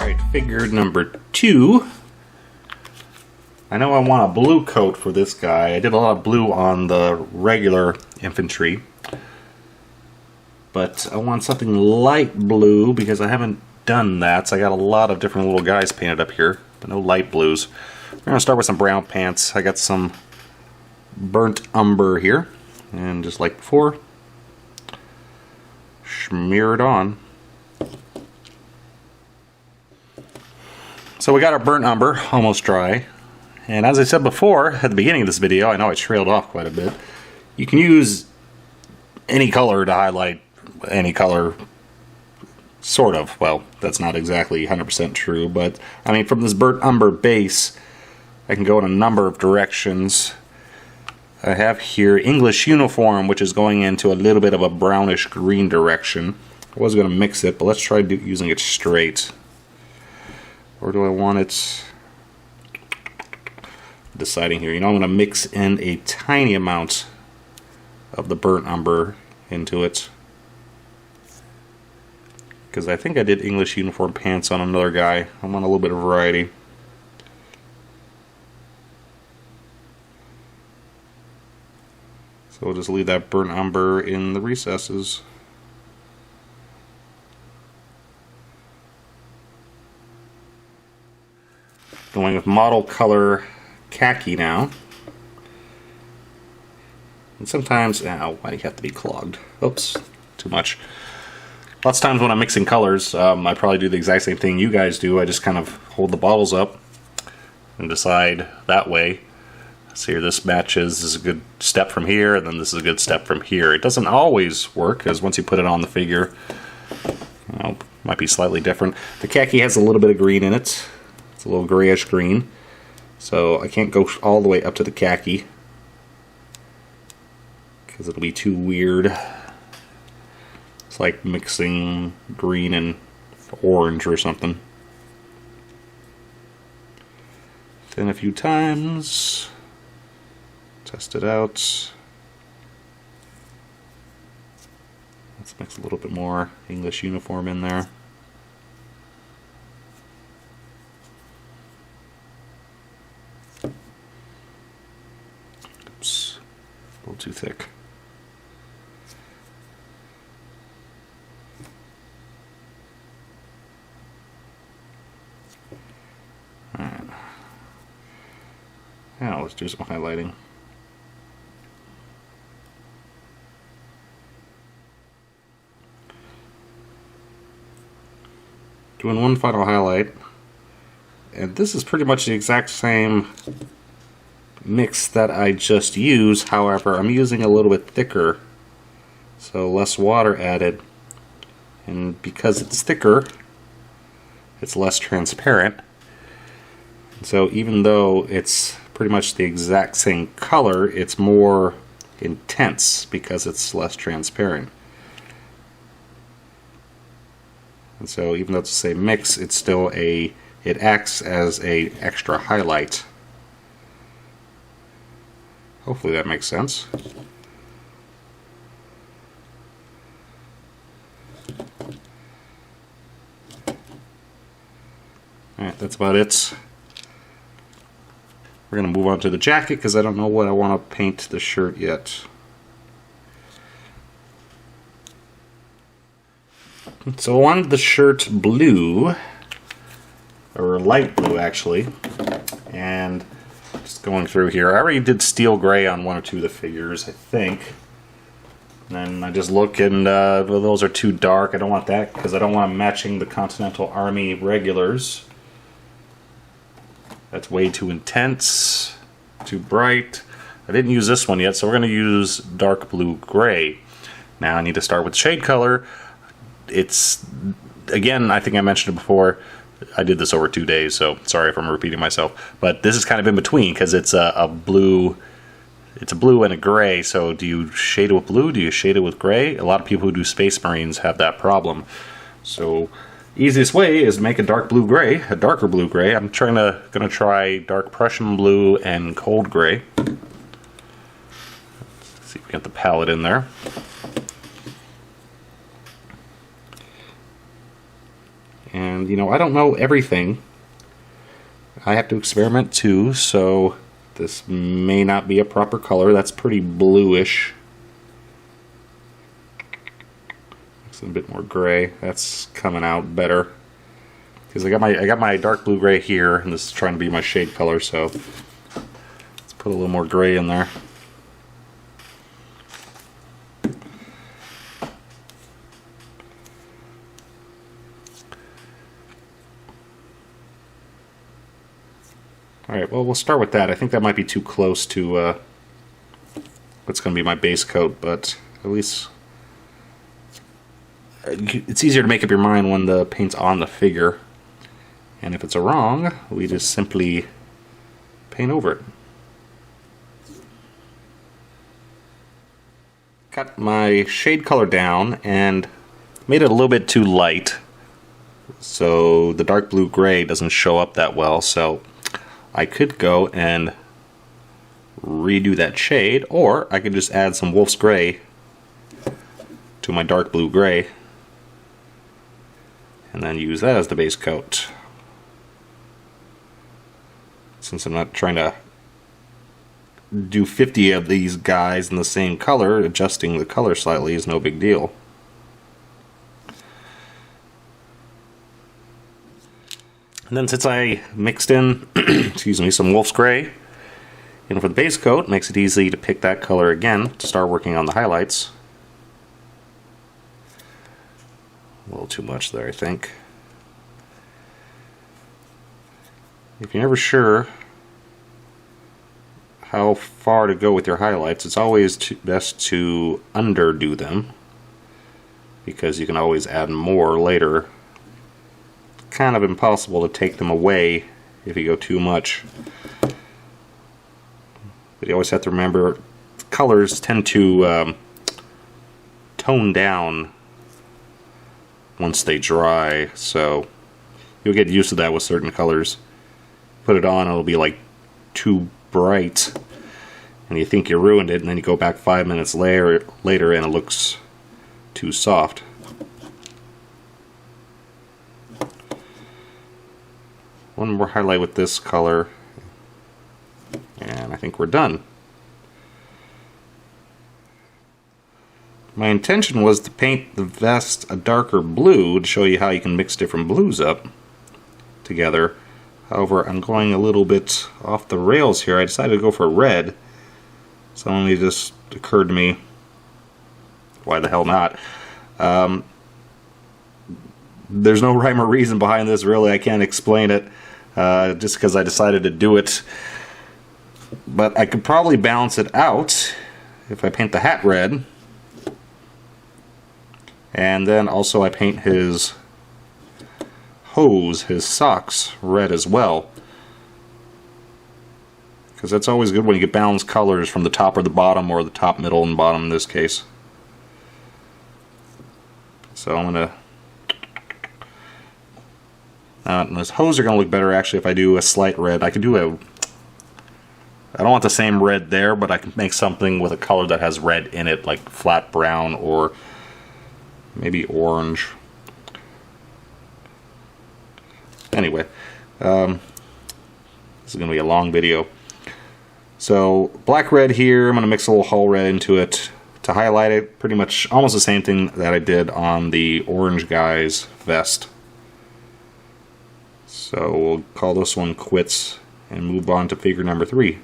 Alright, figure number 2. I know I want a blue coat for this guy. I did a lot of blue on the regular infantry. But I want something light blue because I haven't done that. So I got a lot of different little guys painted up here, but no light blues. We're going to start with some brown pants. I got some burnt umber here. And just like before, smear it on. So we got our burnt umber almost dry. And as I said before, at the beginning of this video, I know I trailed off quite a bit. You can use any color to highlight any color, sort of. Well, that's not exactly 100% true, but I mean, from this burnt umber base, I can go in a number of directions. I have here English uniform, which is going into a little bit of a brownish green direction. I was going to mix it, but let's try using it straight. Or do I want it... Deciding here. You know, I'm going to mix in a tiny amount of the burnt umber into it. Because I think I did English uniform pants on another guy. I want a little bit of variety. So we'll just leave that burnt umber in the recesses. Going with model color khaki now. And sometimes, why do you have to be clogged? Oops, too much. Lots of times when I'm mixing colors, I probably do the exact same thing you guys do. I just kind of hold the bottles up and decide that way. So here, this matches, this is a good step from here, and then this is a good step from here. It doesn't always work, because once you put it on the figure, you know, it might be slightly different. The khaki has a little bit of green in it. It's a little grayish green. So I can't go all the way up to the khaki because it'll be too weird. It's like mixing green and orange or something. Thin a few times. Test it out. Let's mix a little bit more English uniform in there. Oops, a little too thick. Alright. Now let's do some highlighting. Doing one final highlight. And this is pretty much the exact same mix that I just used. However, I'm using a little bit thicker, so less water added, and because it's thicker, it's less transparent. So even though it's pretty much the exact same color, it's more intense because it's less transparent. And so even though it's the same mix, it's still it acts as a extra highlight. Hopefully that makes sense. Alright, that's about it. We're going to move on to the jacket because I don't know what I want to paint the shirt yet. So I wanted the shirt blue, or light blue actually, and just going through here, I already did steel gray on one or two of the figures, I think. And then I just look and well, those are too dark. I don't want that because I don't want them matching the Continental Army regulars. That's way too intense, too bright. I didn't use this one yet, so we're going to use dark blue gray. Now I need to start with shade color. It's, again, I think I mentioned it before, I did this over 2 days, so sorry if I'm repeating myself. But this is kind of in between because it's a blue. It's a blue and a gray. So do you shade it with blue? Do you shade it with gray? A lot of people who do Space Marines have that problem. So easiest way is make a dark blue gray, a darker blue gray. I'm gonna try dark Prussian blue and cold gray. Let's see if we get the palette in there. And, you know, I don't know everything. I have to experiment too, so this may not be a proper color. That's pretty bluish. It's a bit more gray. That's coming out better. Because I got my dark blue gray here, and this is trying to be my shade color, so let's put a little more gray in there. Alright, well, we'll start with that. I think that might be too close to what's going to be my base coat, but at least it's easier to make up your mind when the paint's on the figure. And if it's a wrong, we just simply paint over it. Got my shade color down and made it a little bit too light, so the dark blue gray doesn't show up that well. So I could go and redo that shade, or I could just add some Wolf's Gray to my dark blue gray and then use that as the base coat. Since I'm not trying to do 50 of these guys in the same color, adjusting the color slightly is no big deal. And then since I mixed in excuse me, some Wolf's Gray in for the base coat, it makes it easy to pick that color again to start working on the highlights. A little too much there, I think. If you're never sure how far to go with your highlights, it's always best to underdo them, because you can always add more later. Kind of impossible to take them away if you go too much. But you always have to remember, colors tend to tone down once they dry, so you'll get used to that with certain colors. Put it on, it'll be like too bright, and you think you ruined it, and then you go back 5 minutes later and it looks too soft. One more highlight with this color, and I think we're done. My intention was to paint the vest a darker blue to show you how you can mix different blues up together. However, I'm going a little bit off the rails here. I decided to go for red. Suddenly just occurred to me, why the hell not? There's no rhyme or reason behind this, really. I can't explain it. Just because I decided to do it. But I could probably balance it out if I paint the hat red. And then also I paint his hose, his socks, red as well. Because that's always good when you get balanced colors from the top or the bottom, or the top, middle, and bottom in this case. So I'm going to... those hose are going to look better actually if I do a slight red. I could do a... I don't want the same red there, but I can make something with a color that has red in it, like flat brown or maybe orange. Anyway, this is going to be a long video. So, black red here, I'm going to mix a little hull red into it to highlight it. Pretty much almost the same thing that I did on the orange guy's vest. So we'll call this one quits and move on to figure number 3.